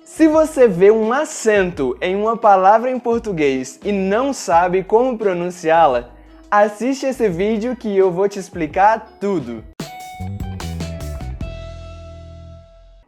Se você vê um acento em uma palavra em português e não sabe como pronunciá-la, assiste esse vídeo que eu vou te explicar tudo.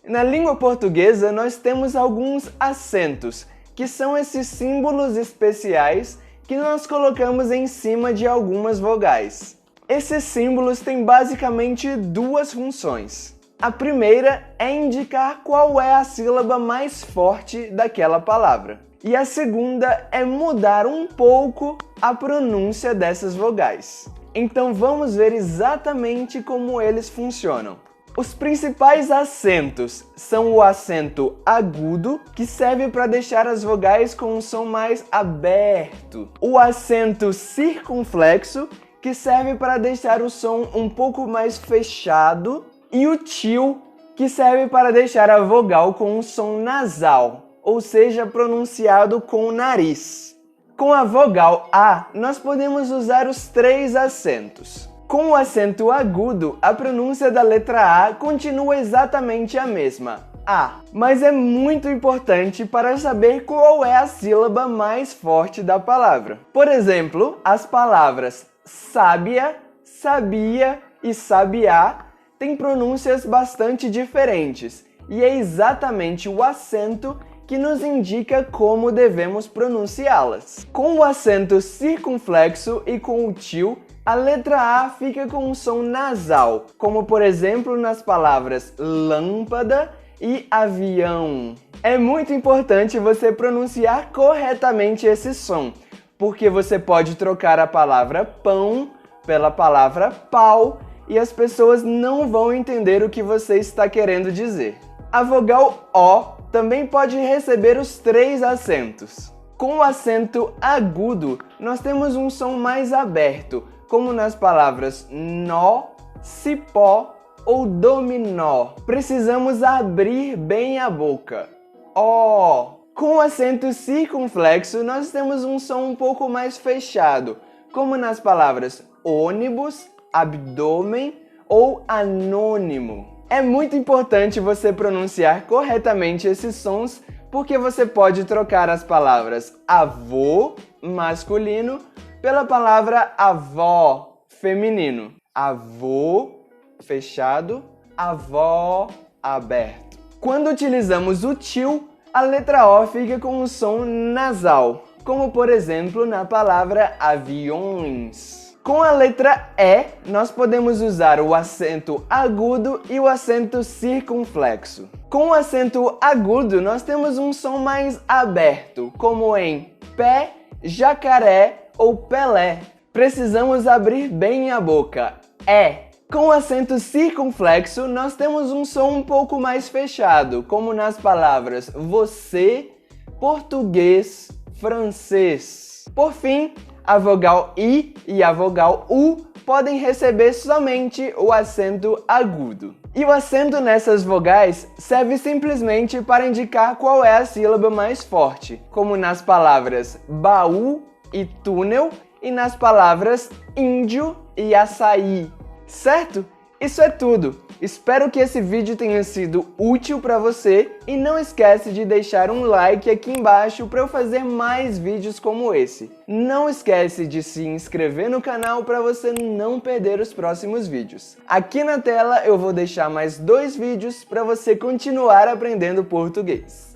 Na língua portuguesa, nós temos alguns acentos, que são esses símbolos especiais que nós colocamos em cima de algumas vogais. Esses símbolos têm basicamente duas funções. A primeira é indicar qual é a sílaba mais forte daquela palavra. E a segunda é mudar um pouco a pronúncia dessas vogais. Então vamos ver exatamente como eles funcionam. Os principais acentos são o acento agudo, que serve para deixar as vogais com um som mais aberto. O acento circunflexo, que serve para deixar o som um pouco mais fechado. E o til, que serve para deixar a vogal com um som nasal, ou seja, pronunciado com o nariz. Com a vogal A, nós podemos usar os três acentos. Com o acento agudo, a pronúncia da letra A continua exatamente a mesma, A. Mas é muito importante para saber qual é a sílaba mais forte da palavra. Por exemplo, as palavras sábia, sabia e sabiá têm pronúncias bastante diferentes, e é exatamente o acento que nos indica como devemos pronunciá-las. Com o acento circunflexo e com o til, a letra A fica com um som nasal, como por exemplo nas palavras lâmpada e avião. É muito importante você pronunciar corretamente esse som, porque você pode trocar a palavra pão pela palavra pau e as pessoas não vão entender o que você está querendo dizer. A vogal O também pode receber os três acentos. Com o acento agudo, nós temos um som mais aberto, como nas palavras nó, cipó ou dominó. Precisamos abrir bem a boca. Ó. Com o acento circunflexo, nós temos um som um pouco mais fechado, como nas palavras ônibus, abdômen ou anônimo. É muito importante você pronunciar corretamente esses sons, porque você pode trocar as palavras avô, masculino, pela palavra avó, feminino. Avô, fechado, avó, aberto. Quando utilizamos o til, a letra O fica com um som nasal, como por exemplo na palavra aviões. Com a letra E, nós podemos usar o acento agudo e o acento circunflexo. Com o acento agudo, nós temos um som mais aberto, como em pé, jacaré ou Pelé. Precisamos abrir bem a boca. É. Com o acento circunflexo, nós temos um som um pouco mais fechado, como nas palavras você, português, francês. Por fim, a vogal I e a vogal U podem receber somente o acento agudo. E o acento nessas vogais serve simplesmente para indicar qual é a sílaba mais forte, como nas palavras baú e túnel e nas palavras índio e açaí. Certo? Isso é tudo! Espero que esse vídeo tenha sido útil para você e não esquece de deixar um like aqui embaixo para eu fazer mais vídeos como esse. Não esquece de se inscrever no canal para você não perder os próximos vídeos. Aqui na tela eu vou deixar mais 2 vídeos para você continuar aprendendo português.